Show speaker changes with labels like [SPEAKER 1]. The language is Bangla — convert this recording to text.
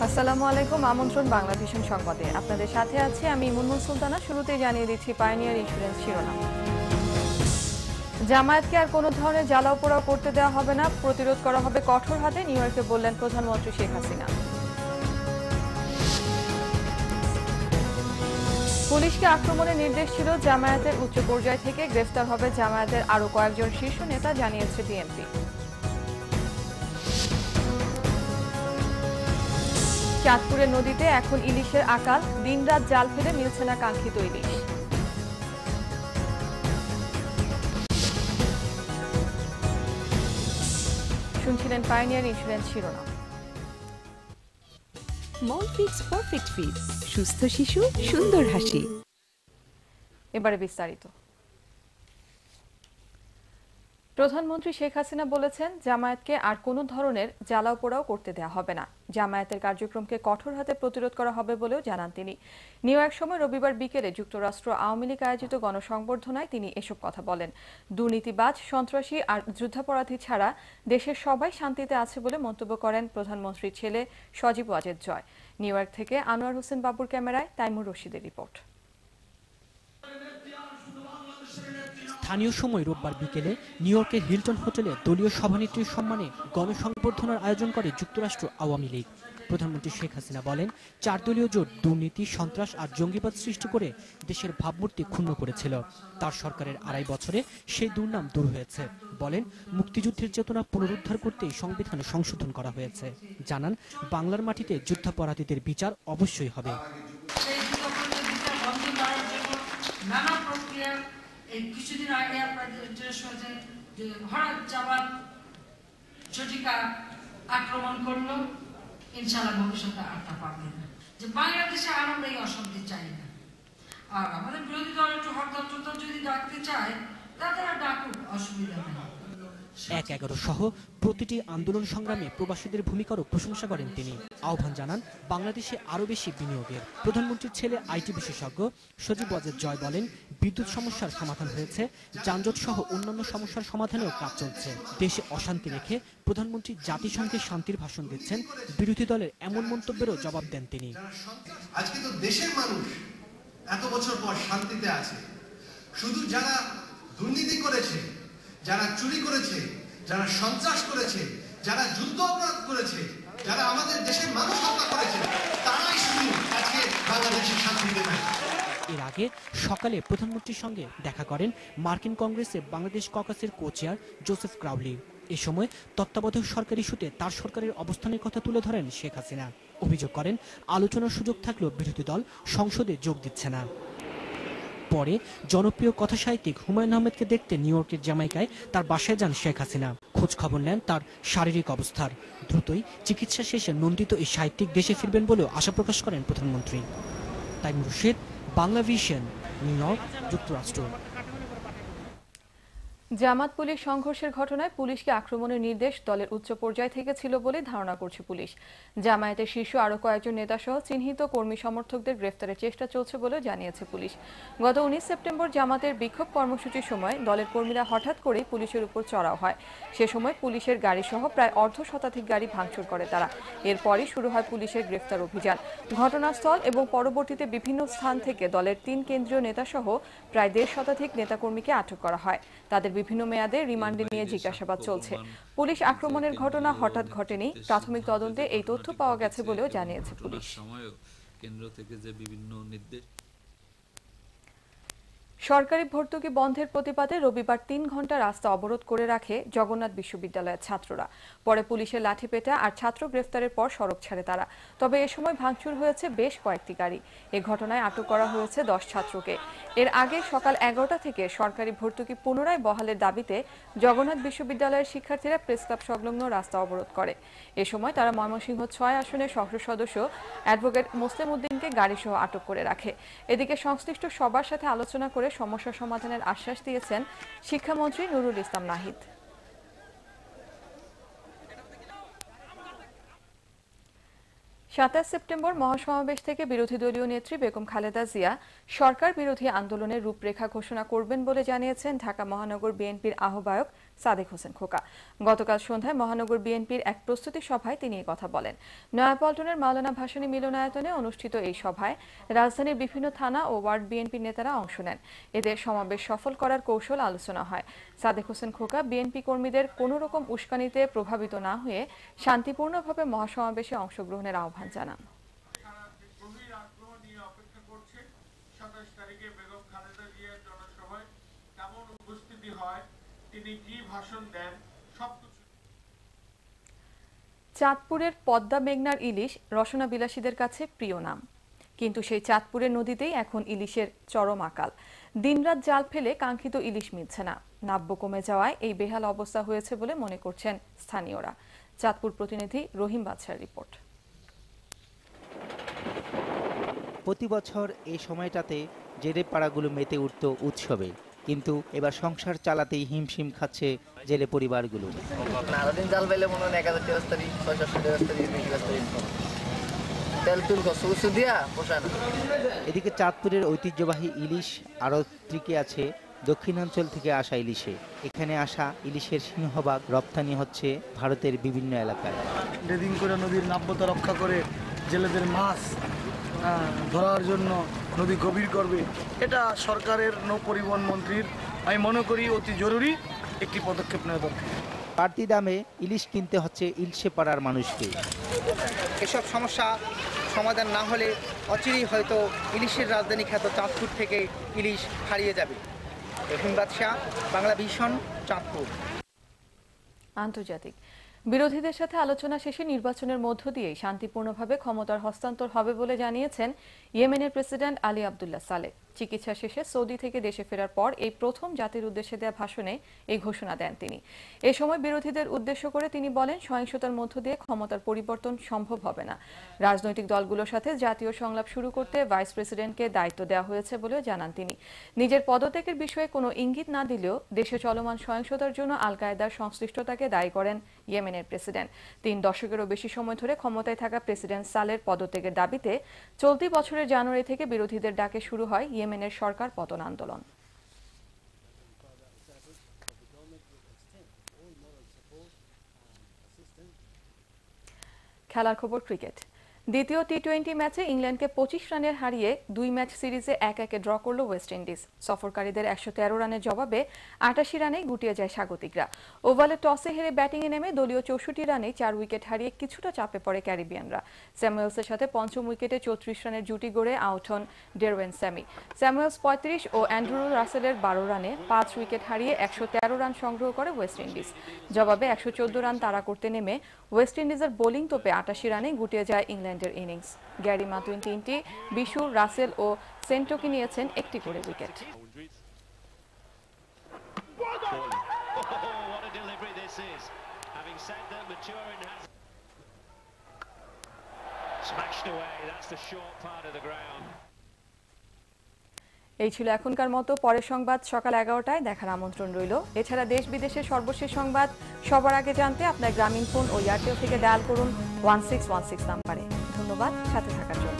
[SPEAKER 1] আসসালামু আলাইকুম। আমন্ত্রণ বাংলাভিশন সংবাদে। আপনাদের সাথে আছি আমি মুনমুন সুলতানা। শুরুতেই জানিয়ে দিচ্ছি পাইওনিয়ার ইন্স্যুরেন্স শিরোনাম। জামায়াতকে আর কোনো ধরনের জ্বালাও পোড়াও করতে দেওয়া হবে না, প্রতিরোধ করা হবে কঠোর হাতে, নিউ ইয়র্কে বললেন প্রধানমন্ত্রী শেখ হাসিনা। পুলিশকে আক্রমণের নির্দেশ ছিল জামায়াতের উচ্চ পর্যায় থেকে, গ্রেফতার হবে জামায়াতের আরও কয়েকজন শীর্ষ নেতা, জানিয়েছে বিএনপি। চাঁদপুরের নদীতে এখন ইলিশের আকাল, দিনরাত জাল ফেলে মিলছে না কাঙ্ক্ষিত ইলিশ। শুনছিলেন পাইওনিয়ার ইন্স্যুরেন্স শিরোনাম।
[SPEAKER 2] মলফিক্স পারফেক্ট ফিট, সুস্থ শিশু সুন্দর হাসি।
[SPEAKER 1] এবারে বিস্তারিত। প্রধানমন্ত্রী শেখ হাসিনা বলেছেন, জামায়াতকে আর কোনো ধরনের জ্বালাও পোড়াও করতে দেওয়া হবে না, জামায়াতের কার্যক্রমকে কঠোর হাতে প্রতিরোধ করা হবে বলেও জানান তিনি। নিউ ইয়র্ক সময় রবিবার বিকেলে যুক্তরাষ্ট্র আওয়ামী লীগ আয়োজিত গণসংবর্ধনায় তিনি এসব কথা বলেন। দুর্নীতিবাজ, সন্ত্রাসী আর যুদ্ধাপরাধী ছাড়া দেশের সবাই শান্তিতে আছে বলে মন্তব্য করেন প্রধানমন্ত্রীর ছেলে সজীব ওয়াজেদ জয়। নিউ ইয়র্ক থেকে আনোয়ার হোসেন বাবুর ক্যামেরায় তাইমুর রশিদের রিপোর্ট।
[SPEAKER 3] স্থানীয় সময় রোববার বিকেলে নিউ ইয়র্কের হিলটন হোটেলে দলীয় সভানেত্রীর সম্মানে গণসংবর্ধনার আয়োজন করে যুক্তরাষ্ট্র আওয়ামী লীগ। প্রধানমন্ত্রী শেখ হাসিনা বলেন, 4 দলীয় জোট দুর্নীতি, সন্ত্রাস আর জঙ্গিবাদ সৃষ্টি করে দেশের ভাবমূর্তি ক্ষুণ্ণ করেছিল। তার সরকারের 2.5 বছরে সেই দুর্নাম দূর হয়েছে। বলেন, মুক্তিযুদ্ধের চেতনা পুনরুদ্ধার করতেই সংবিধানে সংশোধন করা হয়েছে। জানান, বাংলার মাটিতে যুদ্ধাপরাধীদের বিচার অবশ্যই হবে।
[SPEAKER 4] এই কিছুদিন আগে আপনাদের যে হঠাৎ জামাত ঝটিকা আক্রমণ করলো, ইনশাআল্লাহ ভবিষ্যতে আটটা পাবে না। যে বাংলাদেশে আর আমরা এই অশান্তি চাই না। আর আমাদের বিরোধী দল একটু হরতাল টরতাল যদি ডাকতে চায়, তারা ডাকুক, অসুবিধা নেই।
[SPEAKER 3] 1-11 সহ প্রতিটি আন্দোলন সংগ্রামে প্রবাসীদের ভূমিকারও প্রশংসা করেন তিনি। আহ্বান জানান বাংলাদেশে আরও বেশি বিনিয়োগের। প্রধানমন্ত্রীর ছেলে আইটি বিশেষজ্ঞ সজীব ওয়াজেদ জয় বলেন, বিদ্যুৎ সমস্যার সমাধান হয়েছে, যানজট সহ অন্যান্য সমস্যার সমাধানেও কাজ চলছে। দেশে অশান্তি রেখে প্রধানমন্ত্রী জাতিসংঘে শান্তির ভাষণ দিচ্ছেন, বিরোধী দলের এমন মন্তব্যেরও জবাব দেন তিনি।
[SPEAKER 5] আজকে তো দেশের মানুষ এত বছর পর শান্তিতে আছে। শুধু যারা দুর্নীতি করেছে, যারা চুরি করেছে, যারা সন্ত্রাস করেছে, যারা যুদ্ধ অপরাধ করেছে, যারা আমাদের দেশের মানুষ হত্যা করেছে, তারাই শুধু আজকে বাংলাদেশের শান্তিতে নাই।
[SPEAKER 3] এর আগে সকালে প্রধানমন্ত্রীর সঙ্গে দেখা করেন মার্কিন কংগ্রেসে বাংলাদেশ ককাসের কো-চেয়ার জোসেফ ক্রাউলি। এ সময় তত্ত্বাবধায়ক সরকার ইস্যুতে তার সরকারের অবস্থানের কথা তুলে ধরেন শেখ হাসিনা। অভিযোগ করেন, আলোচনার সুযোগ থাকলেও বিরোধী দল সংসদে যোগ দিচ্ছে না। পরে জনপ্রিয় কথাসাহিত্যিক হুমায়ুন আহমেদকে দেখতে নিউ ইয়র্কের জ্যামাইকায় তার বাসায় যান শেখ হাসিনা। খোঁজ খবর নেন তার শারীরিক অবস্থার। দ্রুতই চিকিৎসা শেষে নন্দিত এই সাহিত্যিক দেশে ফিরবেন বলেও আশা প্রকাশ করেন প্রধানমন্ত্রী। তাইমুর রশিদ, বাংলাভিশন, নিউ ইয়র্ক, যুক্তরাষ্ট্র।
[SPEAKER 1] জামাত পুলিশ সংঘর্ষের ঘটনায় পুলিশকে আক্রমণের নির্দেশ দলের উচ্চ পর্যায় থেকে ছিল বলে ধারণা করছে পুলিশ। জামায়াতের শীর্ষ আরও কয়েকজন নেতাসহ চিহ্নিত কর্মী সমর্থকদের গ্রেফতারের চেষ্টা চলছে বলে জানিয়েছে পুলিশ। গত 19 সেপ্টেম্বর জামাতের বিক্ষোভ কর্মসূচির সময় দলের কর্মীরা হঠাৎ করেই পুলিশের উপর চড়াও হয়। সে সময় পুলিশের গাড়ি সহ প্রায় অর্ধশতাধিক গাড়ি ভাঙচুর করে তারা। এরপরই শুরু হয় পুলিশের গ্রেফতার অভিযান। ঘটনাস্থল এবং পরবর্তীতে বিভিন্ন স্থান থেকে দলের 3 কেন্দ্রীয় নেতাসহ প্রায় 1.5 শতাধিক নেতাকর্মীকে আটক করা হয়। তাদের বিভিন্ন মেয়াদে রিমান্ডে নিয়ে জিজ্ঞাসাবাদ চলছে। পুলিশ আক্রমণের ঘটনা হঠাৎ ঘটেনি, প্রাথমিক তদন্তে এই তথ্য পাওয়া গেছে বলেও জানিয়েছে পুলিশ।
[SPEAKER 6] কেন্দ্র থেকে যে বিভিন্ন নির্দেশ।
[SPEAKER 1] সরকারি ভর্তুকি বন্ধের প্রতিবাদে রবিবার 3 ঘন্টা রাস্তা অবরোধ করে রাখে জগন্নাথ বিশ্ববিদ্যালয়ের ছাত্ররা। পরে পুলিশের লাঠিপেটা আর ছাত্র গ্রেফতারের পর সড়ক ছাড়ে তারা। তবে এ সময় ভাঙচুর হয়েছে বেশ কয়েকটি গাড়ি। এ ঘটনায় আটক করা হয়েছে 10 ছাত্রকে। এর আগে সকাল 11টা থেকে সরকারি ভর্তুকি পুনরায় বহালের দাবিতে জগন্নাথ বিশ্ববিদ্যালয়ের শিক্ষার্থীরা প্রেস ক্লাব সংলগ্ন রাস্তা অবরোধ করে। এ সময় তারা ময়মনসিংহ 6 আসনের সংসদ সদস্য অ্যাডভোকেট মোসলেম উদ্দিনকে গাড়িসহ আটক করে রাখে। এদিকে সংশ্লিষ্ট সবার সাথে আলোচনা করে সমস্যা সমাধানের আশ্বাস দিয়েছেন শিক্ষামন্ত্রী নুরুল ইসলাম নাহিদ। 27 সেপ্টেম্বর মহাসমাবেশ থেকে বিরোধী দলীয় নেত্রী বেগম খালেদা জিয়া সরকার বিরোধী আন্দোলনের রূপরেখা ঘোষণা করবেন বলে জানিয়েছেন ঢাকা মহানগর বিএনপির আহ্বায়ক সাদেক হোসেন খোকা। গতকাল সন্ধ্যায় মহানগর বিএনপির এক প্রস্তুতি সভায় তিনি এই কথা বলেন। নয়াপল্টনের মাওলানা ভাসানী মিলনায়তনে অনুষ্ঠিত এই সভায় রাজধানীর বিভিন্ন থানা ও ওয়ার্ড বিএনপির নেতারা অংশ নেন। এতে সমাবেশ সফল করার কৌশল আলোচনা হয়। সাদেক হোসেন খোকা বিএনপি কর্মীদের কোনো রকম উস্কানিতে প্রভাবিত না হয়ে শান্তিপূর্ণভাবে মহাসমাবেশে অংশগ্রহণের আহ্বান জানান।
[SPEAKER 7] 27 তারিখে বেগম খালেদা জিয়ার জনসভায় কেমন উপস্থিতি হয়, তিনি কি ভাষণ দেন, সবকিছু।
[SPEAKER 1] চাঁদপুরের পদ্মা মেঘনার ইলিশ রসনা বিলাসীদের কাছে প্রিয় নাম, কিন্তু সেই চাঁদপুরের নদীতেই এখন ইলিশের চরম আকাল। দিনরাত জাল ফেলে কাঙ্ক্ষিত ইলিশ মিলছে না। নাব্য কমে যাওয়ায় এই বেহাল অবস্থা হয়েছে বলে মনে করছেন স্থানীয়রা। চাঁদপুর প্রতিনিধি রহিম বাদশার রিপোর্ট।
[SPEAKER 8] প্রতি বছর এই সময়টাতে জেলে পাড়াগুলো মেতে উঠত উৎসবে, কিন্তু এবার সংসার চালাতেই হিমশিম খাচ্ছে জেলে পরিবারগুলো।
[SPEAKER 9] সারাদিন জাল পাইলে মনে হয় 1000 তেল তুল খরচ দিয়া পোষায় না।
[SPEAKER 8] এদিকে চাঁদপুরের ঐতিহ্যবাহী ইলিশ আড়তটিকে আছে দক্ষিণাঞ্চল থেকে আসা ইলিশে। এখানে আসা ইলিশের সিংহভাগ রপ্তানি হচ্ছে ভারতের বিভিন্ন এলাকায়।
[SPEAKER 10] ড্রেজিং করে নদীর নাব্যতা রক্ষা করে জেলেদের মাছ ধরার জন্য নদী গভীর করবে, এটা সরকারের নৌ পরিবহন মন্ত্রীর আমি মনে করি অতি জরুরি একটি পদক্ষেপ নেওয়া দরকার।
[SPEAKER 8] বাড়তি দামে ইলিশ কিনতে হচ্ছে ইলশে পাড়ার মানুষকে।
[SPEAKER 11] এসব সমস্যা সমাধান না হলে অচিরেই হয়তো ইলিশের রাজধানী খ্যাত চাঁদপুর থেকে ইলিশ হারিয়ে যাবে। রহিম বাদশা, বাংলা ভিশন, চাঁদপুর।
[SPEAKER 1] আন্তর্জাতিক বিরোধীদের সাথে আলোচনা শেষে নির্বাচনের মধ্য দিয়ে শান্তিপূর্ণভাবে ক্ষমতার হস্তান্তর হবে বলে জানিয়েছেন ইয়েমেনের প্রেসিডেন্ট আলী আব্দুল্লাহ সালেহ। চিকিৎসা শেষে সৌদি থেকে দেশে ফেরার পর এই প্রথম জাতির উদ্দেশ্যে দেওয়া ভাষণে এই ঘোষণা দেন তিনি। এ সময় বিরোধীদের উদ্দেশ্য করে তিনি বলেন, সহিংসতার মধ্য দিয়ে ক্ষমতার পরিবর্তন সম্ভব হবে না। রাজনৈতিক দলগুলোর সাথে জাতীয় সংলাপ শুরু করতে ভাইস প্রেসিডেন্টকে দায়িত্ব দেওয়া হয়েছে বলেও জানান তিনি। নিজের পদত্যাগের বিষয়ে কোনো ইঙ্গিত না দিলেও দেশে চলমান সহিংসতার জন্য আল কায়েদার সংশ্লিষ্টতাকে দায়ী করেন ইয়েমেনের প্রেসিডেন্ট। 3 দশকেরও বেশি সময় ধরে ক্ষমতায় থাকা প্রেসিডেন্ট সালের পদত্যাগের দাবিতে চলতি বছরের জানুয়ারি থেকে বিরোধীদের ডাকে শুরু হয় ইয়েমেনের সরকার পতন আন্দোলন। খেলার খবর ক্রিকেট। দ্বিতীয় টি-20 ম্যাচে ইংল্যান্ডকে 25 রানের হারিয়ে 2 ম্যাচ সিরিজে 1-1 ড্র করল ওয়েস্ট ইন্ডিজ। সফরকারীদের 113 রানের জবাবে 88 রানে গুটিয়ে যায় স্বাগতিকরা। ওভালে টসে হেরে ব্যাটিংয়ে নেমে দলীয় 64 রানে 4 উইকেট হারিয়ে কিছুটা চাপে পড়ে ক্যারিবিয়ানরা। স্যামুয়েলসের সাথে পঞ্চম উইকেটে 34 রানের জুটি গড়ে আউট হন ডেরওয়েন স্যামি। স্যামুয়েলস 35 ও অ্যান্ড্রু রাসেলের 12 রানে 5 উইকেট হারিয়ে 113 রান সংগ্রহ করে ওয়েস্ট ইন্ডিজ। জবাবে 114 রান তাড়া করতে নেমে ওয়েস্ট ইন্ডিজের বোলিং তোপে 88 রানে গুটিয়ে যায় ইংল্যান্ডের ইনিংস। গ্যারি মাতুইন 3টি, বিশু, রাসেল ও সেন্টোকি নিয়েছেন 1টি করে উইকেট। এই ছিল এখনকার মতো। পরের সংবাদ সকাল 11টায় দেখার আমন্ত্রণ রইল। এছাড়া দেশ বিদেশের সর্বশেষ সংবাদ সবার আগে জানতে আপনার গ্রামীণ ফোন ও এয়ারটেল থেকে ডায়াল করুন 1616 নাম্বারে। ধন্যবাদ সাথে থাকার জন্য।